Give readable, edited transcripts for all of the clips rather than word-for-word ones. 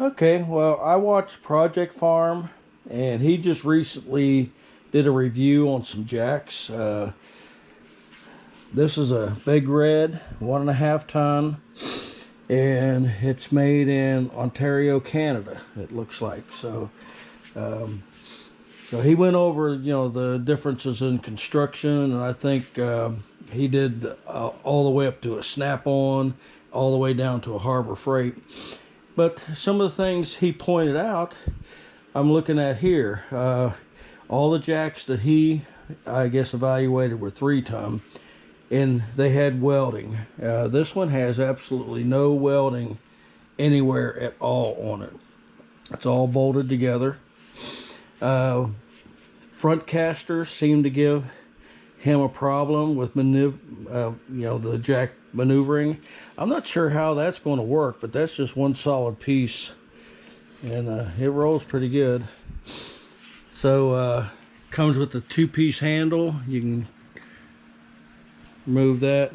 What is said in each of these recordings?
Okay, well, I watched Project Farm, and he just recently did a review on some jacks. This is a Big Red, 1.5 ton, and it's made in Ontario, Canada. It looks like so. Um, so he went over, the differences in construction, and I think he did all the way up to a snap-on, all the way down to a Harbor Freight. But some of the things he pointed out, I'm looking at here. All the jacks that he, I guess, evaluated were 3-ton, and they had welding. This one has absolutely no welding anywhere at all on it. It's all bolted together. Front casters seem to give him a problem with the jack maneuvering. I'm not sure how that's going to work, but that's just one solid piece, and it rolls pretty good. So comes with the 2-piece handle. You can remove that.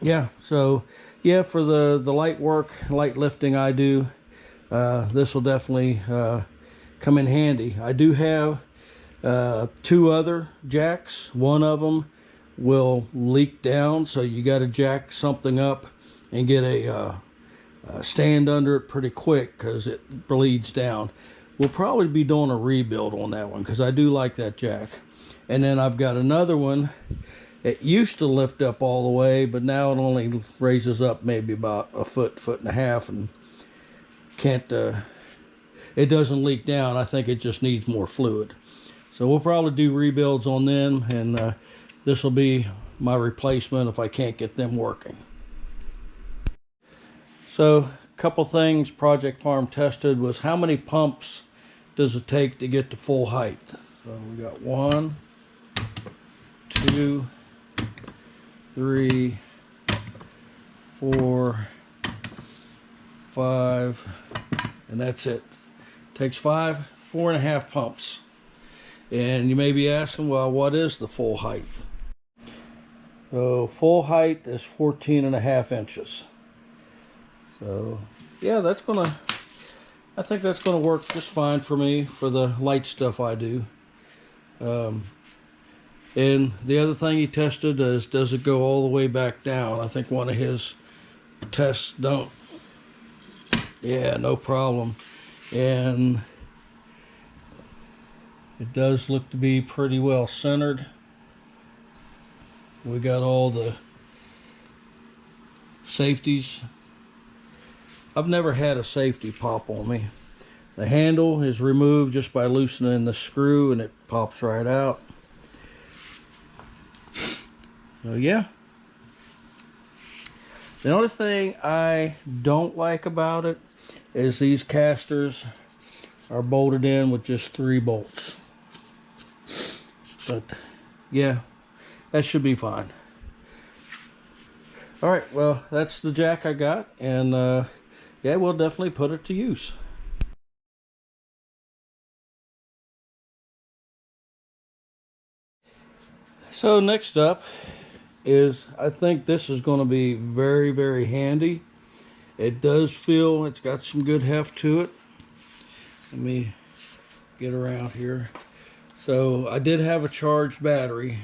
Yeah, so yeah, for the light work, light lifting I do, this will definitely come in handy. I do have 2 other jacks. One of them will leak down, so you got to jack something up and get a stand under it pretty quick because it bleeds down. We'll probably be doing a rebuild on that one because I do like that jack. And then I've got another one. It used to lift up all the way, but now it only raises up maybe about a foot, 1.5 feet, and can't. It doesn't leak down. I think it just needs more fluid. So we'll probably do rebuilds on them, and this will be my replacement if I can't get them working. So a couple things Project Farm tested was how many pumps does it take to get to full height. So we got 1, 2, 3, 4, 5, and that's it. Takes 4.5 pumps. And you may be asking, well, what is the full height? So full height is 14.5 inches. So yeah, I think that's gonna work just fine for me for the light stuff I do. And the other thing he tested is, does it go all the way back down? I think one of his tests don't. Yeah, no problem. And it does look to be pretty well centered. We got all the safeties. I've never had a safety pop on me. The handle is removed just by loosening the screw and it pops right out. So yeah. The only thing I don't like about it is these casters are bolted in with just 3 bolts. But yeah, that should be fine. All right, well, that's the jack I got, and yeah, we'll definitely put it to use. So next up is, I think this is going to be very, very handy. It does feel it's got some good heft to it. Let me get around here. So I did have a charged battery,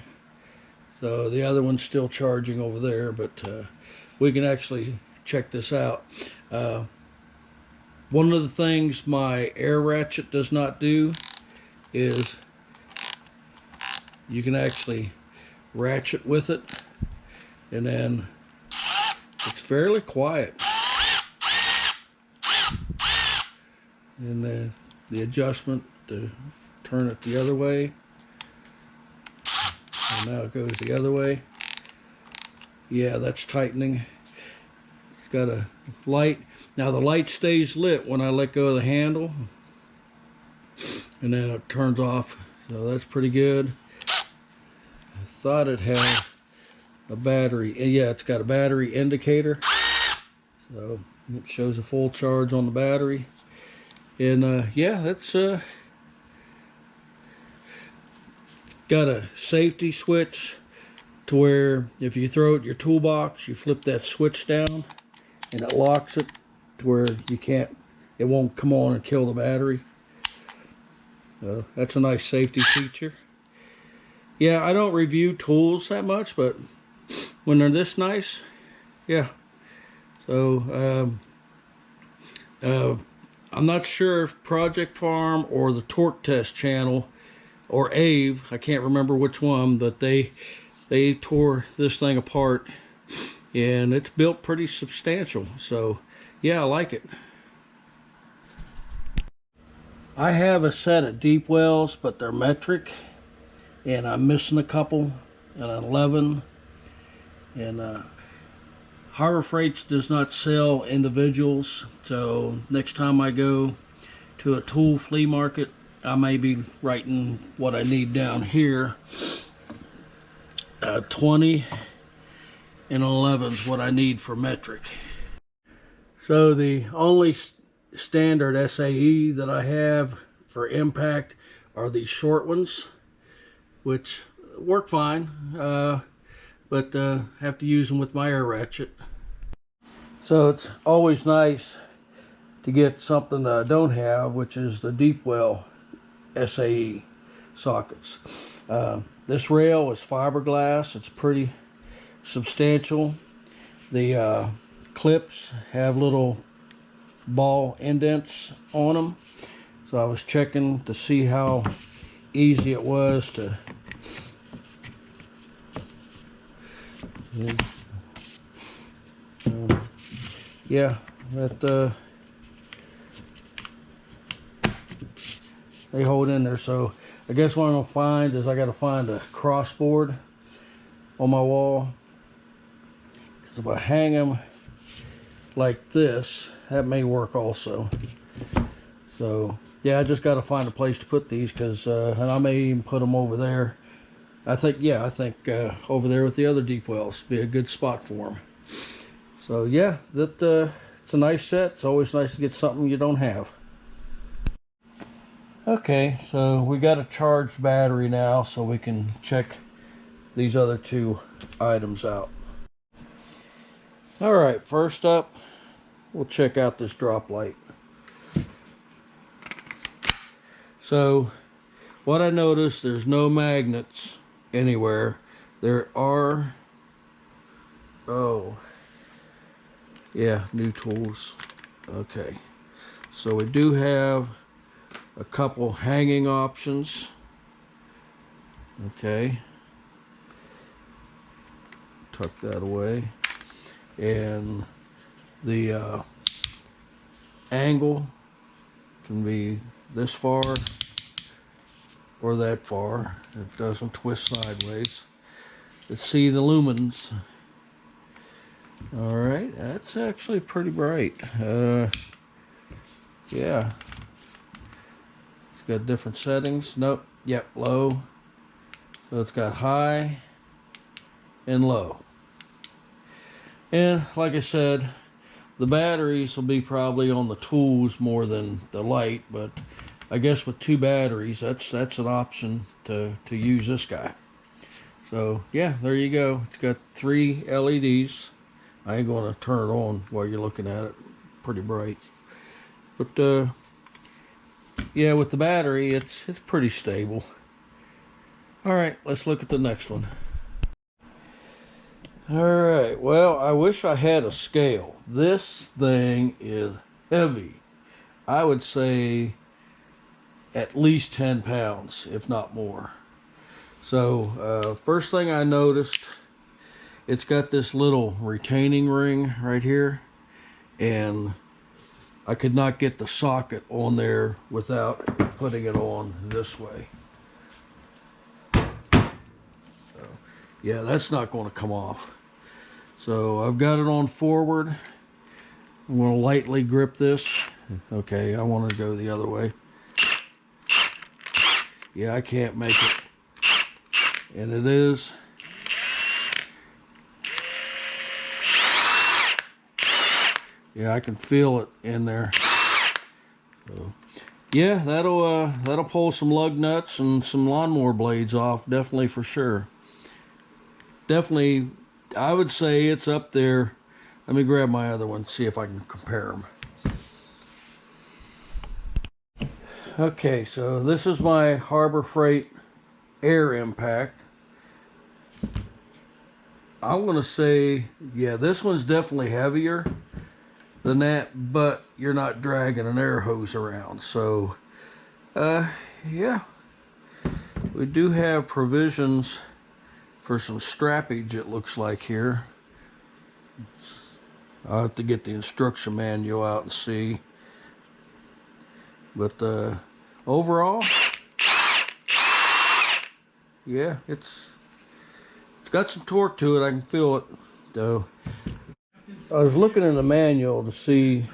so the other one's still charging over there, but we can actually check this out. One of the things my air ratchet does not do is you can actually ratchet with it, and then it's fairly quiet. And the adjustment to turn it the other way, and now it goes the other way. Yeah, that's tightening. It's got a light. Now the light stays lit when I let go of the handle, and then it turns off, so that's pretty good. I thought it had a battery. Yeah, it's got a battery indicator, so it shows a full charge on the battery. And yeah, that's got a safety switch to where if you throw it in your toolbox, you flip that switch down and it locks it to where it won't come on and kill the battery. So that's a nice safety feature. Yeah, I don't review tools that much, but when they're this nice, yeah. So I'm not sure if Project Farm or the Torque Test channel or Ave, I can't remember which one, but they tore this thing apart, and it's built pretty substantial. So yeah, I like it. I have a set of deep wells, but they're metric, and I'm missing a couple, and 11. And Harbor Freights does not sell individuals, so next time I go to a tool flea market, I may be writing what I need down here. 20 and 11 is what I need for metric. So the only standard SAE that I have for impact are these short ones, which work fine, but have to use them with my air ratchet. So it's always nice to get something that I don't have, which is the deep well SAE sockets. This rail is fiberglass. It's pretty substantial. The clips have little ball indents on them, so I was checking to see how easy it was to yeah, that they hold in there. So I guess what I'm gonna find is I got to find a crossboard on my wall, because if I hang them like this, that may work also. So yeah, I just got to find a place to put these, because and I may even put them over there. I think over there with the other deep wells be a good spot for them. So yeah, it's a nice set. It's always nice to get something you don't have. Okay, so we got a charged battery now, so we can check these other two items out. All right, first up, we'll check out this drop light. So what I noticed, there's no magnets anywhere. There are, oh yeah, new tools. Okay, so we do have a couple hanging options. Okay, tuck that away, and the angle can be this far or that far. It doesn't twist sideways. Let's see the lumens. All right, that's actually pretty bright. Yeah, it's got different settings. Nope, yep, low. So it's got high and low. And like I said, the batteries will be probably on the tools more than the light, but I guess with two batteries, that's an option to use this guy. So yeah, there you go. It's got 3 LEDs. I ain't gonna turn it on while you're looking at it. Pretty bright. But yeah, with the battery, it's pretty stable. All right, let's look at the next one. All right, well, I wish I had a scale. This thing is heavy. I would say at least 10 pounds, if not more. So first thing I noticed, it's got this little retaining ring right here, and I could not get the socket on there without putting it on this way. So, yeah, that's not going to come off. So I've got it on forward. I'm going to lightly grip this. Okay, I want to go the other way. Yeah, I can't make it. And it is. Yeah, I can feel it in there. So, yeah, that'll pull some lug nuts and some lawnmower blades off, definitely, for sure. Definitely, I would say it's up there. Let me grab my other one, see if I can compare them. Okay, so this is my Harbor Freight air impact. I'm gonna say, yeah, this one's definitely heavier than that, but you're not dragging an air hose around. So yeah, we do have provisions for some strappage, it looks like here. I'll have to get the instruction manual out and see. But overall, yeah, it's got some torque to it. I can feel it. So I was looking in the manual to see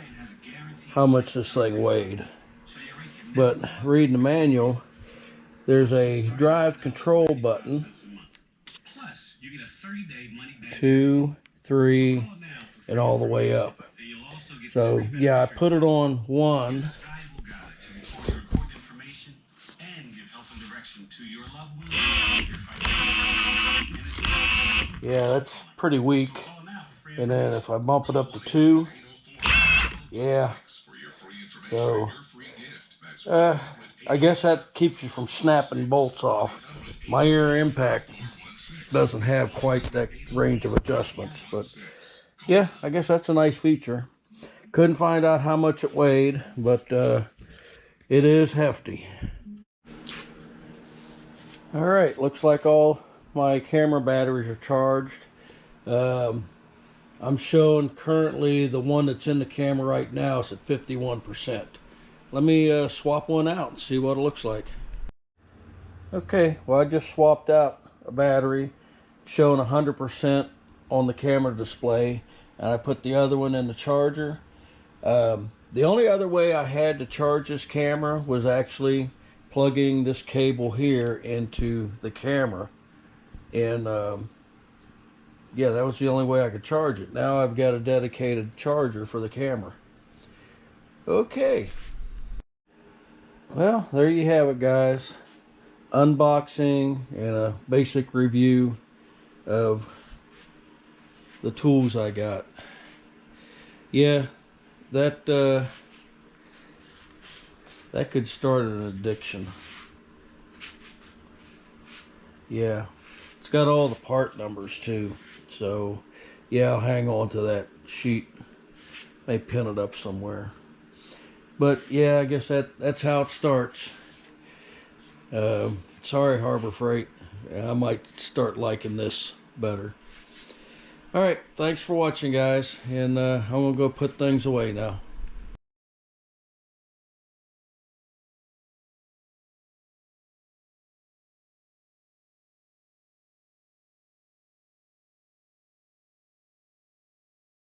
how much this thing weighed. But reading the manual, there's a drive control button. 2, 3, and all the way up. So yeah, I put it on 1. Yeah, that's pretty weak. And then if I bump it up to 2, yeah. So I guess that keeps you from snapping bolts off. My air impact doesn't have quite that range of adjustments, but yeah, I guess that's a nice feature. Couldn't find out how much it weighed, but it is hefty. All right, looks like all my camera batteries are charged. I'm showing currently the one that's in the camera right now is at 51%. Let me swap one out and see what it looks like. Okay, well, I just swapped out a battery showing 100% on the camera display, and I put the other one in the charger. The only other way I had to charge this camera was actually plugging this cable here into the camera, and yeah, that was the only way I could charge it. Now I've got a dedicated charger for the camera. Okay, well, there you have it, guys. Unboxing and a basic review of the tools I got. Yeah, that could start an addiction. Yeah, it's got all the part numbers too, so yeah, I'll hang on to that sheet, may pin it up somewhere. But yeah, I guess that's how it starts. Sorry, Harbor Freight. I might start liking this better. All right, thanks for watching, guys, and I'm gonna go put things away now.